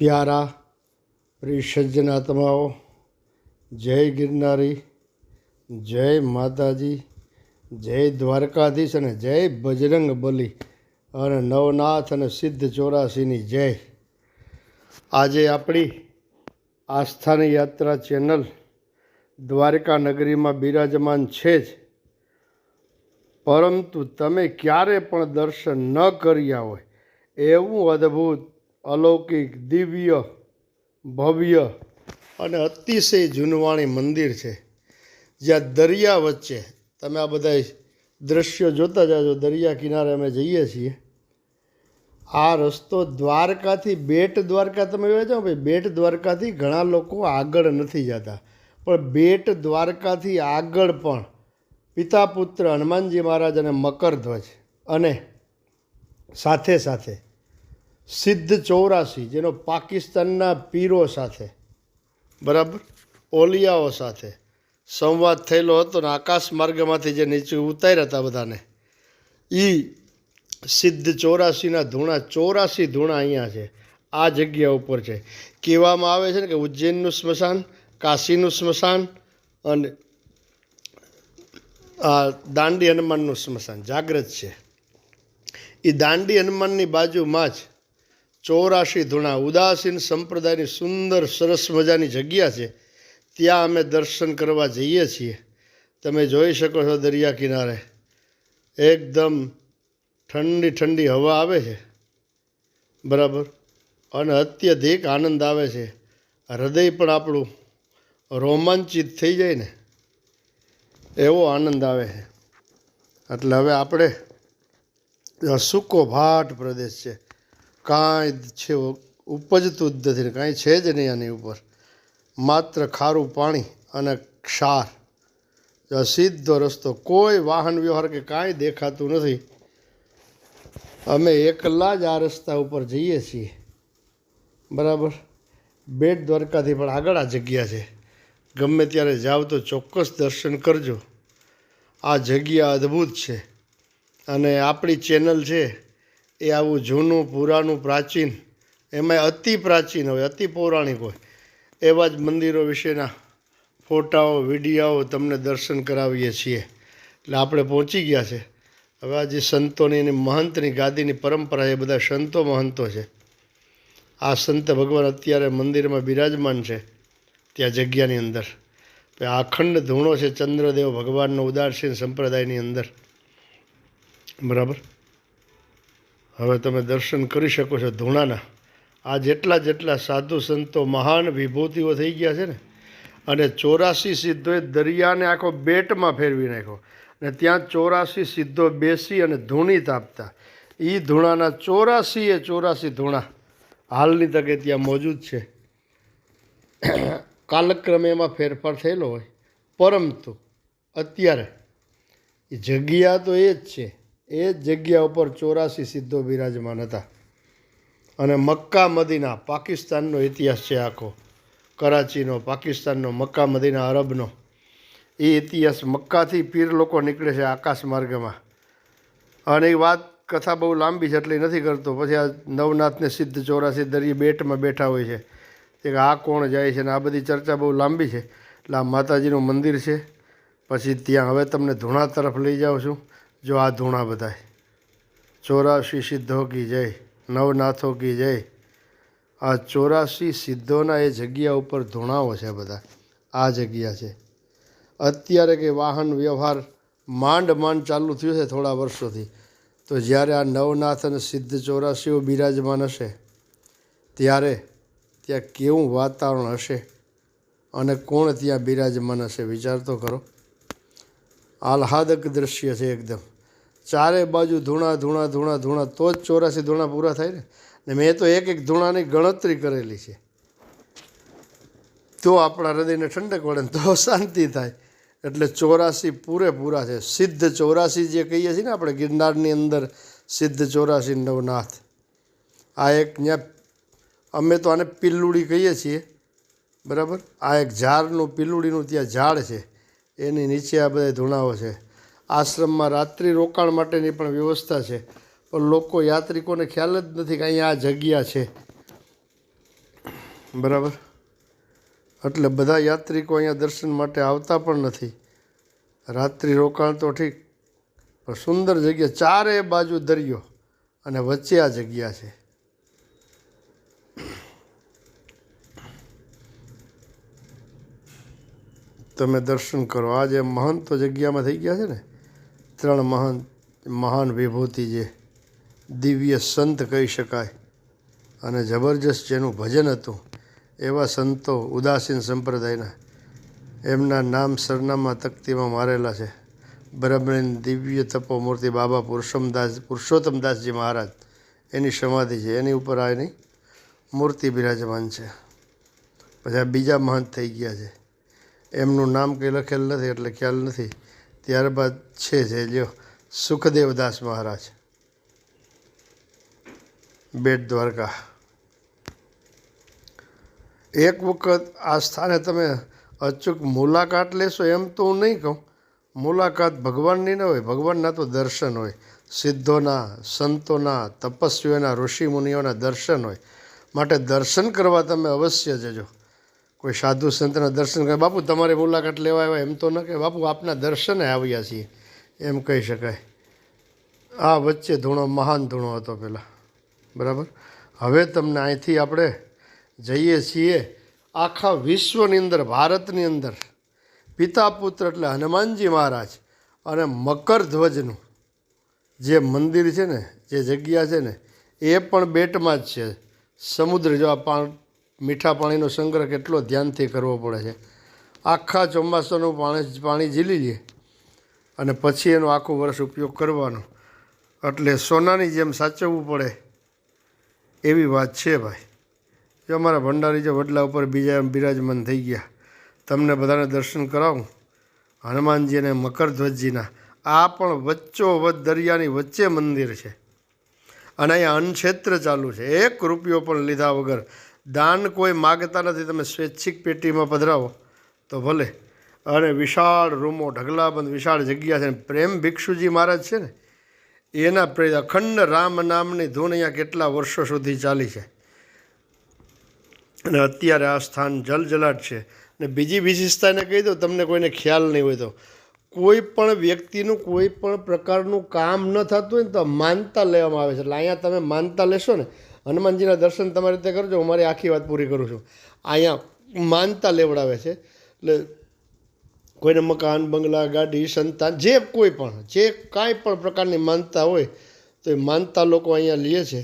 प्यारा प्रिय सज्जन आत्माओं, जय गिरनारी, जय माताजी, जय द्वारकाधीश अने जय बजरंग बली अने नवनाथ अने सिद्ध चौरासीनी जय। आजे आपणी आस्थानी यात्रा चेनल द्वारका नगरी में बिराजमान छे ज, परंतु तमे क्यारे पण दर्शन न कर्या होय एवं अद्भुत अलौकिक दिव्य भव्य અને અતિશય જૂનવાણી મંદિર છે, જ્યાં દરિયા વચ્ચે તમે આ બધા દૃશ્યો જોતા જાજો। દરિયા કિનારે અમે જઈએ છીએ। આ રસ્તો દ્વારકાથી બેટ દ્વારકા તમે જોયા જાઓ ભાઈ, બેટ દ્વારકાથી ઘણા લોકો આગળ નથી જતા, પણ બેટ દ્વારકાથી આગળ પણ પિતા પુત્ર હનુમાનજી મહારાજ અને મકરધ્વજ અને સાથે સાથે સિદ્ધ 84 જેનો પાકિસ્તાનના પીરો સાથે બરાબર ઓલિયાઓ સાથે સંવાદ થયેલો હતો ને આકાશ માર્ગમાંથી જે નીચે ઉતાર્યા હતા બધાને, એ સિદ્ધ 84ના ધૂણા 84 ધૂણા અહીંયા છે, આ જગ્યા ઉપર છે। કહેવામાં આવે છે ને કે ઉજ્જૈનનું સ્મશાન, કાશીનું સ્મશાન અને આ દાંડી હનુમાનનું સ્મશાન જાગ્રત છે। એ દાંડી હનુમાનની બાજુમાં જ 84 ધૂણા ઉદાસીન સંપ્રદાયની સુંદર સરસ મજાની જગ્યા છે, ત્યાં અમે દર્શન કરવા જઈએ છીએ। તમે જોઈ શકો છો દરિયા કિનારે એકદમ ઠંડી ઠંડી હવા આવે છે બરાબર, અને અત્યધિક આનંદ આવે છે। હૃદય પણ આપણું રોમાંચિત થઈ જાય ને એવો આનંદ આવે છે। એટલે હવે આપણે સૂકો ભાટ પ્રદેશ છે, કાંઈ છે ઉપજતું જ નથી, કાંઈ છે જ નહીં આની ઉપર, માત્ર ખારું પાણી અને ક્ષાર, સીધો રસ્તો, કોઈ વાહન વ્યવહાર કે કાંઈ દેખાતું નથી। અમે એકલા જ આ રસ્તા ઉપર જઈએ છીએ બરાબર। બેટ દ્વારકાથી પણ આગળ આ જગ્યા છે, ગમે ત્યારે જાઓ તો ચોક્કસ દર્શન કરજો। આ જગ્યા અદ્ભુત છે અને આપણી ચેનલ છે એ આવું જૂનું પુરાણું પ્રાચીન, એમાં અતિ પ્રાચીન હોય અતિ પૌરાણિક હોય એવા જ મંદિરો વિશેના ફોટાઓ વિડીયાઓ તમને દર્શન કરાવીએ છીએ। એટલે આપણે પહોંચી ગયા છે। હવે આ જે સંતોની અને મહંતની ગાદીની પરંપરા, એ બધા સંતો મહંતો છે। આ સંત ભગવાન અત્યારે મંદિરમાં બિરાજમાન છે ત્યાં જગ્યાની અંદર। આ અખંડ ધૂણો છે ચંદ્રદેવ ભગવાનનો ઉદાસીન સંપ્રદાયની અંદર બરાબર। હવે તમે દર્શન કરી શકો છો ધૂણાના। આ જેટલા જેટલા સાધુ સંતો મહાન વિભૂતિઓ થઈ ગયા છે ને, અને 84 સિદ્ધોએ દરિયાને આખો બેટમાં ફેરવી નાખ્યો, અને ત્યાં 84 સિદ્ધો બેસી અને ધૂણી તાપતા। એ ધૂણાના 84 ધૂણા હાલની તકે ત્યાં મોજૂદ છે। કાલક્રમે એમાં ફેરફાર થયેલો હોય, પરંતુ અત્યારે એ જગ્યા તો એ જ છે, એ જ જગ્યા ઉપર 84 સિદ્ધો બિરાજમાન હતા। અને મક્કા મદીના પાકિસ્તાનનો ઇતિહાસ છે આખો, કરાચીનો, પાકિસ્તાનનો, મક્કા મદીના અરબનો, એ ઇતિહાસ મક્કાથી પીર લોકો નીકળે છે આકાશ માર્ગમાં। અને એ વાત કથા બહુ લાંબી છે એટલે નથી કરતો, પછી આ નવનાથને સિદ્ધ 84 દરિયે બેટમાં બેઠા હોય છે, કે આ કોણ જાય છે ને આ બધી ચર્ચા બહુ લાંબી છે। એટલે આ માતાજીનું મંદિર છે, પછી ત્યાં હવે તમને ધૂણા તરફ લઈ જાઉં છું। જો આ ધૂણા બધાય 84 સિદ્ધો કી જય, નવનાથો કી જય। આ 84 સિદ્ધોના એ જગ્યા ઉપર ધૂણાઓ છે બધા, આ જગ્યા છે। અત્યારે કે વાહન વ્યવહાર માંડ માંડ ચાલુ થયું છે થોડા વર્ષોથી, તો જ્યારે આ નવનાથ અને સિદ્ધ 84 બિરાજમાન હશે ત્યારે ત્યાં કેવું વાતાવરણ હશે અને કોણ ત્યાં બિરાજમાન હશે, વિચાર તો કરો। આહ્લાદક દૃશ્ય છે એકદમ, ચારે બાજુ ધૂણા ધૂણા ધૂણા ધૂણા, તો જ 84 ધૂણા પૂરા થાય ને। મેં તો એક એક ધૂણાની ગણતરી કરેલી છે, તો આપણા હૃદયને ઠંડક વળે ને તો શાંતિ થાય। એટલે 84 પૂરેપૂરા છે, સિદ્ધ 84 જે કહીએ છીએ ને આપણે ગિરનારની અંદર સિદ્ધ 84 નવનાથ। આ એક ત્યાં અમે તો આને પિલ્લુડી કહીએ છીએ બરાબર। આ એક ઝાડનું પિલ્લુડીનું ત્યાં ઝાડ છે, એની નીચે આ બધા ધૂણાઓ છે। આશ્રમમાં રાત્રિ રોકાણ માટેની પણ વ્યવસ્થા છે, પણ લોકો યાત્રિકોને ખ્યાલ જ નથી કે અહીંયા આ જગ્યા છે। બરાબર. એટલે બધા યાત્રિકો અહીંયા દર્શન માટે આવતા પણ નથી. રાત્રિ રોકાણ તો ઠીક, પણ સુંદર જગ્યા, ચારે બાજુ દરિયો અને વચ્ચે આ જગ્યા છે. તમે દર્શન કરો. આ જે મહંતો જગ્યામાં થઈ ગયા છે ને, 3 મહાન વિભૂતિ, જે દિવ્ય સંત કહી શકાય અને જબરજસ્ત જેનું ભજન હતું, એવા સંતો ઉદાસીન સંપ્રદાયના, એમના નામ સરનામા તકતીમાં મારેલા છે. બ્રહ્મણીન દિવ્ય તપોમૂર્તિ બાબા પુરુષોત્તમદાસજી મહારાજ, એની સમાધિ છે, એની ઉપર આ એની મૂર્તિ બિરાજમાન છે. પછી આ બીજા મહંત થઈ ગયા છે, એમનું નામ કંઈ લખેલ નથી એટલે ખ્યાલ નથી. ત્યારબાદ છે જે લ્યો સુખદેવદાસ મહારાજ, બેટ દ્વારકા. એક વખત આ સ્થાને તમે અચૂક મુલાકાત લેશો એમ તો હું નહીં કહું. મુલાકાત ભગવાનની ન હોય, ભગવાનના તો દર્શન હોય, સિદ્ધોના, સંતોના, તપસ્વીઓના, ઋષિમુનિઓના દર્શન હોય. માટે દર્શન કરવા તમે અવશ્ય જજો. કોઈ સાધુ સંતના દર્શન કરે, બાપુ તમારે મુલાકાત લેવા આવ્યા એમ તો ન કહે, બાપુ આપના દર્શને આવ્યા છીએ એમ કહી શકાય. આ વચ્ચે ધૂણો મહાન ધૂણો હતો પહેલાં, બરાબર. હવે તમને અહીંથી આપણે જઈએ છીએ આખા વિશ્વની અંદર, ભારતની અંદર પિતા પુત્ર એટલે હનુમાનજી મહારાજ અને મકરધ્વજનું જે મંદિર છે ને, જે જગ્યા છે ને, એ પણ બેટમાં જ છે. સમુદ્ર, જો આ મીઠા પાણીનો સંગ્રહ કેટલો ધ્યાનથી કરવો પડે છે. આખા ચોમાસાનું પાણી ઝીલી લે અને પછી એનો આખું વર્ષ ઉપયોગ કરવાનો, એટલે સોનાની જેમ સાચવવું પડે એવી વાત છે ભાઈ. જો અમારા ભંડારી જો વડલા ઉપર બીજા બિરાજમાન થઈ ગયા, તમને બધાને દર્શન કરાવું હનુમાનજી અને મકરધ્વજજીના. આ પણ વચ્ચોવચ્ચ દરિયાની વચ્ચે મંદિર છે અને અહીંયા અન્નક્ષેત્ર ચાલુ છે. 1 રૂપિયો પણ લીધા વગર, દાન કોઈ માગતા નથી. તમે સ્વૈચ્છિક પેટીમાં પધરાવો તો ભલે. અને વિશાળ રૂમો, ઢગલાબંધ વિશાળ જગ્યા છે. પ્રેમ ભિક્ષુજી મહારાજ છે ને, એના અખંડ રામ નામની ધૂન અહીંયા કેટલા વર્ષો સુધી ચાલી છે. અને અત્યારે આ સ્થાન જલજલાટ છે. ને બીજી વિશેષતા એને કહી દઉં, તમને કોઈને ખ્યાલ નહીં હોય તો, કોઈ પણ વ્યક્તિનું કોઈ પણ પ્રકારનું કામ ન થતું હોય ને તો માનતા લેવામાં આવે છે. એટલે અહીંયા તમે માનતા લેશો ને, હનુમાનજીના દર્શન તમારી રીતે કરજો. હું મારી આખી વાત પૂરી કરું છું. અહીંયા માનતા લેવડાવે છે. એટલે કોઈને મકાન, બંગલા, ગાડી, સંતાન, જે કોઈ પણ, જે કાંઈ પણ પ્રકારની માનતા હોય તો એ માનતા લોકો અહીંયા લે છે.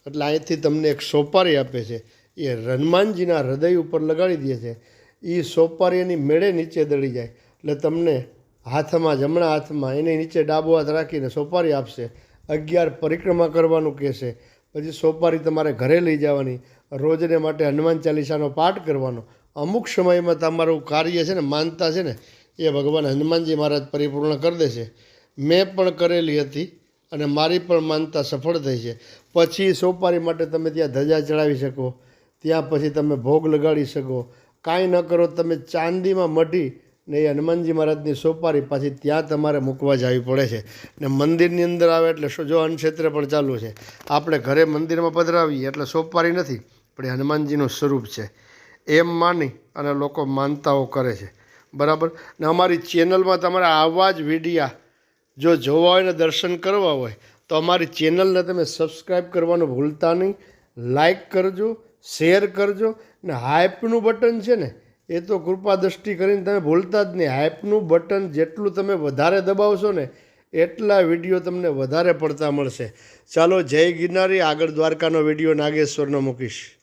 એટલે અહીંથી તમને એક સોપારી આપે છે, એ હનુમાનજીના હૃદય ઉપર લગાડી દે છે. એ સોપારી એની મેળે નીચે દળી જાય એટલે તમને હાથમાં, જમણા હાથમાં એની નીચે ડાબો હાથ રાખીને સોપારી આપશે. 11 પરિક્રમા કરવાનું કહેશે. પછી સોપારી તમારે ઘરે લઈ જવાની, રોજને માટે હનુમાન ચાલીસાનો પાઠ કરવાનો. અમુક સમયમાં તમારું કાર્ય છે ને, માનતા છે ને, એ ભગવાન હનુમાનજી મહારાજ પરિપૂર્ણ કરી દેશે. મેં પણ કરેલી હતી અને મારી પણ માનતા સફળ થઈ છે. પછી સોપારી માટે તમે ત્યાં ધજા ચડાવી શકો, ત્યાં પછી તમે ભોગ લગાડી શકો. કાંઈ ન કરો, તમે ચાંદીમાં મઢી ને એ હનુમાનજી મહારાજની સોપારી પાછી ત્યાં તમારે મૂકવા જવી પડે છે. ને મંદિરની અંદર આવે એટલે જો અન્નક્ષેત્ર પણ ચાલુ છે, આપણે ઘરે મંદિરમાં પધરાવીએ એટલે સોપારી નથી, પણ એ હનુમાનજીનું સ્વરૂપ છે એમ માની અને લોકો માનતાઓ કરે છે, બરાબર. ને અમારી ચેનલમાં તમારે આવા જ વિડીયા જો જોવા હોય ને દર્શન કરવા હોય તો અમારી ચેનલને તમે સબસ્ક્રાઈબ કરવાનું ભૂલતા નહીં. લાઈક કરજો, શેર કરજો. ને હાઈપનું બટન છે ને, એ તો કૃપા દ્રષ્ટિ કરીને તમે ભૂલતા જ નહીં. હાઈપનું બટન જેટલું તમે વધારે દબાવશો ને, એટલા વિડીયો તમને વધારે પડતા મળશે. ચાલો, જય ગિરનારી. આગળ દ્વારકાનો વિડીયો નાગેશ્વરનો મૂકીશ.